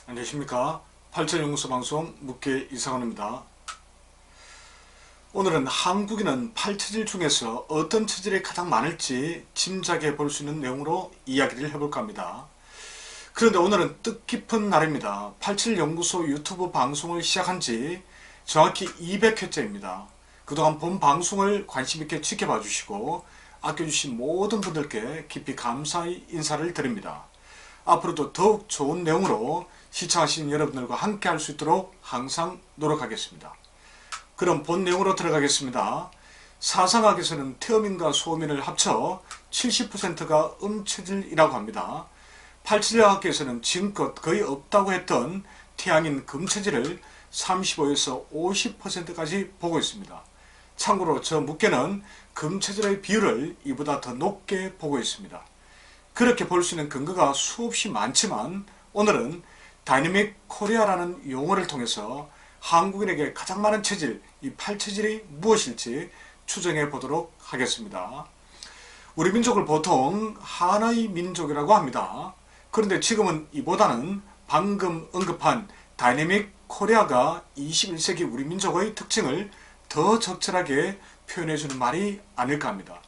안녕하십니까. 87연구소 방송 묵계 이상원입니다. 오늘은 한국인은 8체질 중에서 어떤 체질이 가장 많을지 짐작해 볼 수 있는 내용으로 이야기를 해볼까 합니다. 그런데 오늘은 뜻깊은 날입니다. 87연구소 유튜브 방송을 시작한 지 정확히 200회째입니다. 그동안 본 방송을 관심있게 지켜봐 주시고 아껴주신 모든 분들께 깊이 감사의 인사를 드립니다. 앞으로도 더욱 좋은 내용으로 시청하시는 여러분들과 함께 할 수 있도록 항상 노력하겠습니다. 그럼 본 내용으로 들어가겠습니다. 사상학에서는 태음인과 소음인을 합쳐 70%가 음체질이라고 합니다. 팔체질학에서는 지금껏 거의 없다고 했던 태양인 금체질을 35에서 50%까지 보고 있습니다. 참고로 저 묵계는 금체질의 비율을 이보다 더 높게 보고 있습니다. 그렇게 볼 수 있는 근거가 수없이 많지만 오늘은 다이내믹 코리아라는 용어를 통해서 한국인에게 가장 많은 체질, 이 8체질이 무엇일지 추정해 보도록 하겠습니다. 우리 민족을 보통 하나의 민족이라고 합니다. 그런데 지금은 이보다는 방금 언급한 다이내믹 코리아가 21세기 우리 민족의 특징을 더 적절하게 표현해주는 말이 아닐까 합니다.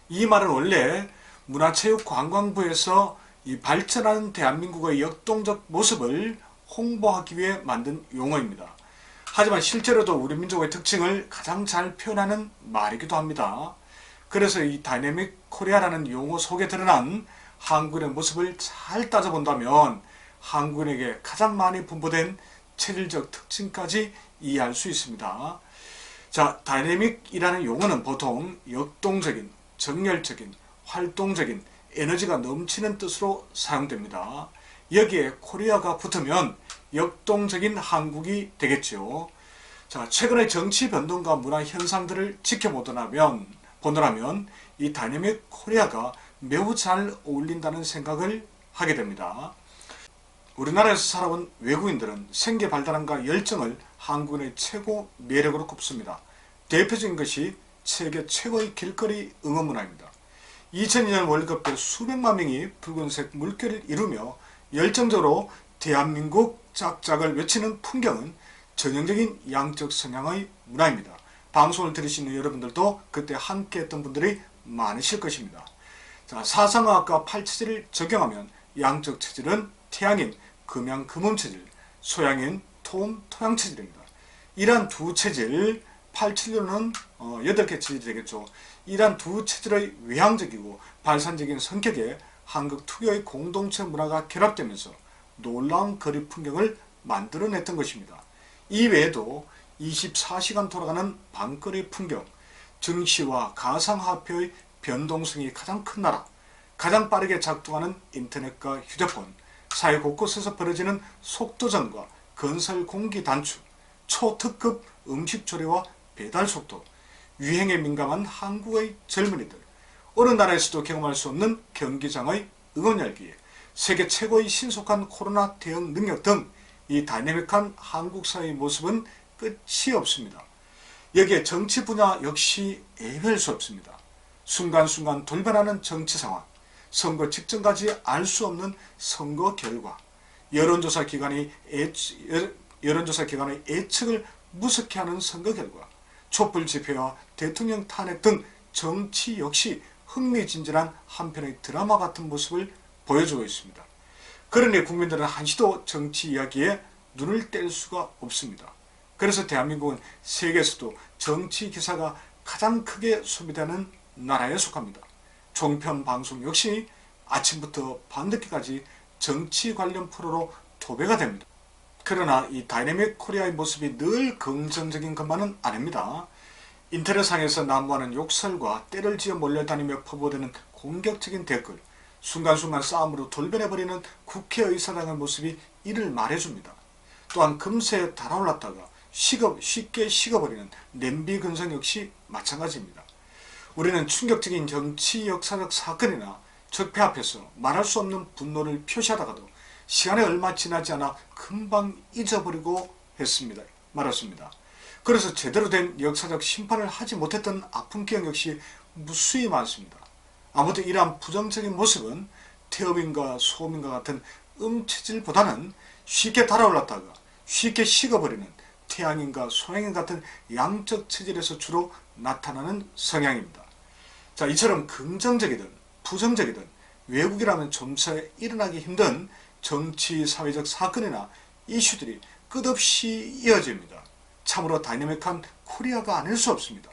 이 말은 원래 문화체육관광부에서 이 발전하는 대한민국의 역동적 모습을 홍보하기 위해 만든 용어입니다. 하지만 실제로도 우리 민족의 특징을 가장 잘 표현하는 말이기도 합니다. 그래서 이 다이내믹 코리아라는 용어 속에 드러난 한국인의 모습을 잘 따져본다면 한국인에게 가장 많이 분포된 체질적 특징까지 이해할 수 있습니다. 자, 다이내믹이라는 용어는 보통 역동적인, 정열적인, 활동적인, 에너지가 넘치는 뜻으로 사용됩니다. 여기에 코리아가 붙으면 역동적인 한국이 되겠죠. 자, 최근의 정치 변동과 문화 현상들을 지켜보더라면 이 다이내믹 코리아가 매우 잘 어울린다는 생각을 하게 됩니다. 우리나라에서 살아온 외국인들은 생계 발달함과 열정을 한국인의 최고 매력으로 꼽습니다. 대표적인 것이 세계 최고의 길거리 응원 문화입니다. 2002년 월드컵 때 수백만 명이 붉은색 물결을 이루며 열정적으로 대한민국 짝짝을 외치는 풍경은 전형적인 양적 성향의 문화입니다. 방송을 들으시는 여러분들도 그때 함께 했던 분들이 많으실 것입니다. 자, 사상학과 8체질을 적용하면 양적 체질은 태양인 금양 금음체질, 소양인 토음 토양체질입니다. 이러한 두 체질, 8체질로는 8개 체질이 되겠죠. 이러한 두 체질의 외향적이고 발산적인 성격에 한국 특유의 공동체 문화가 결합되면서 놀라운 거리 풍경을 만들어냈던 것입니다. 이외에도 24시간 돌아가는 밤거리 풍경, 증시와 가상화폐의 변동성이 가장 큰 나라, 가장 빠르게 작동하는 인터넷과 휴대폰, 사회 곳곳에서 벌어지는 속도전과 건설 공기 단축, 초특급 음식 조리와 배달 속도, 유행에 민감한 한국의 젊은이들, 어느 나라에서도 경험할 수 없는 경기장의 응원 열기, 세계 최고의 신속한 코로나 대응 능력 등 이 다이내믹한 한국 사회의 모습은 끝이 없습니다. 여기에 정치 분야 역시 예외일 수 없습니다. 순간순간 돌변하는 정치 상황, 선거 직전까지 알 수 없는 선거 결과, 여론조사 기관의 예측을 무섭게 하는 선거 결과, 촛불 집회와 대통령 탄핵 등 정치 역시 흥미진진한 한편의 드라마 같은 모습을 보여주고 있습니다. 그러니 국민들은 한시도 정치 이야기에 눈을 뗄 수가 없습니다. 그래서 대한민국은 세계에서도 정치 기사가 가장 크게 소비되는 나라에 속합니다. 종편 방송 역시 아침부터 밤늦게까지 정치 관련 프로로 도배가 됩니다. 그러나 이 다이내믹 코리아의 모습이 늘 긍정적인 것만은 아닙니다. 인터넷상에서 난무하는 욕설과 때를 지어 몰려다니며 퍼부어대는 공격적인 댓글, 순간순간 싸움으로 돌변해버리는 국회의사당의 모습이 이를 말해줍니다. 또한 금세 달아올랐다가 쉽게 식어버리는 냄비 근성 역시 마찬가지입니다. 우리는 충격적인 정치 역사적 사건이나 적폐 앞에서 말할 수 없는 분노를 표시하다가도 시간이 얼마 지나지 않아 금방 잊어버리고 말았습니다. 그래서 제대로 된 역사적 심판을 하지 못했던 아픈 기억 역시 무수히 많습니다. 아무튼 이러한 부정적인 모습은 태음인과 소음인과 같은 음체질보다는 쉽게 달아올랐다가 쉽게 식어버리는 태양인과 소양인 같은 양적 체질에서 주로 나타나는 성향입니다. 자, 이처럼 긍정적이든 부정적이든 외국이라면 점차에 일어나기 힘든 정치, 사회적 사건이나 이슈들이 끝없이 이어집니다. 참으로 다이내믹한 코리아가 아닐 수 없습니다.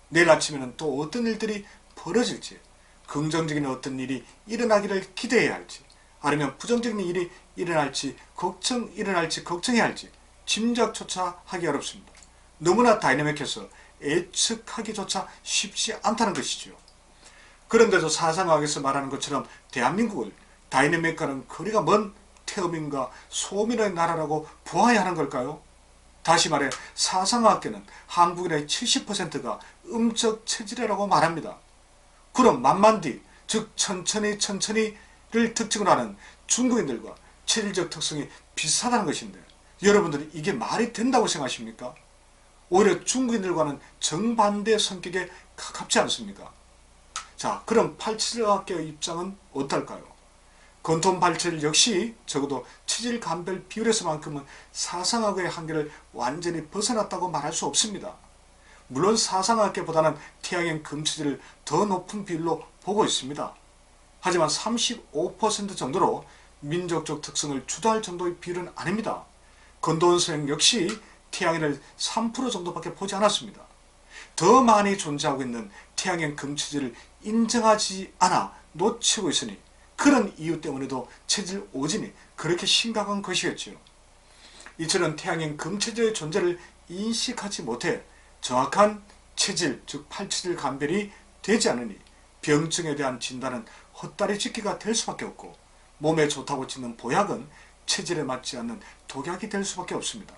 내일 아침에는 또 어떤 일들이 벌어질지, 긍정적인 어떤 일이 일어나기를 기대해야 할지, 아니면 부정적인 일이 일어날지 걱정해야 할지 짐작조차 하기 어렵습니다. 너무나 다이내믹해서 예측하기조차 쉽지 않다는 것이죠. 그런데도 사상학에서 말하는 것처럼 대한민국을 다이내믹과는 거리가 먼 태음인과 소민의 나라라고 보아야 하는 걸까요? 다시 말해 사상학계는 한국인의 70%가 음적 체질이라고 말합니다. 그럼 만만디, 즉 천천히를 특징으로 하는 중국인들과 체질적 특성이 비슷하다는 것인데 여러분들이 이게 말이 된다고 생각하십니까? 오히려 중국인들과는 정반대 성격에 가깝지 않습니까? 자, 그럼 87학계의 입장은 어떨까요? 건톤 87 역시 적어도 체질 감별 비율에서만큼은 사상학의 한계를 완전히 벗어났다고 말할 수 없습니다. 물론 사상학계보다는 태양인 금체질을 더 높은 비율로 보고 있습니다. 하지만 35% 정도로 민족적 특성을 주도할 정도의 비율은 아닙니다. 건도원 서양 역시 태양인을 3% 정도밖에 보지 않았습니다. 더 많이 존재하고 있는 태양인 금체질을 인정하지 않아 놓치고 있으니 그런 이유 때문에도 체질 오진이 그렇게 심각한 것이겠지요. 이처럼 태양인 금체질의 존재를 인식하지 못해 정확한 체질, 즉 87 감별이 되지 않으니 병증에 대한 진단은 헛다리 짚기가 될 수밖에 없고 몸에 좋다고 짓는 보약은 체질에 맞지 않는 독약이 될 수밖에 없습니다.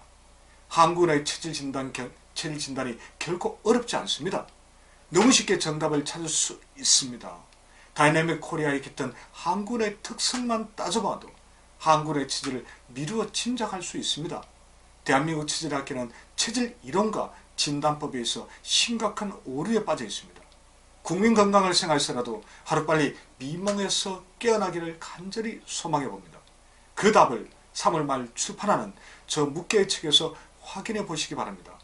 한국인의 체질 진단이 결코 어렵지 않습니다. 너무 쉽게 정답을 찾을 수 있습니다. 다이내믹 코리아에 깃든 한국인의 특성만 따져봐도 한국인의 체질을 미루어 짐작할 수 있습니다. 대한민국 체질학계는 체질 이론과 진단법에 있어 심각한 오류에 빠져 있습니다. 국민 건강을 생각해서라도 하루빨리 미몽에서 깨어나기를 간절히 소망해 봅니다. 그 답을 3월 말 출판하는 저 묵계의 책에서 확인해 보시기 바랍니다.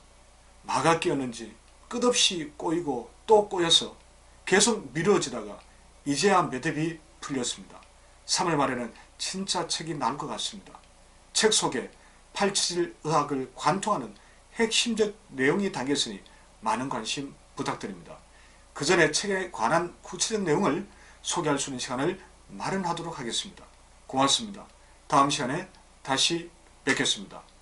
마가 끼었는지 끝없이 꼬이고 또 꼬여서 계속 미뤄지다가 이제야 매듭이 풀렸습니다. 3월 말에는 진짜 책이 나올 것 같습니다. 책 속에 87 의학을 관통하는 핵심적 내용이 담겼으니 많은 관심 부탁드립니다. 그 전에 책에 관한 구체적 내용을 소개할 수 있는 시간을 마련하도록 하겠습니다. 고맙습니다. 다음 시간에 다시 뵙겠습니다.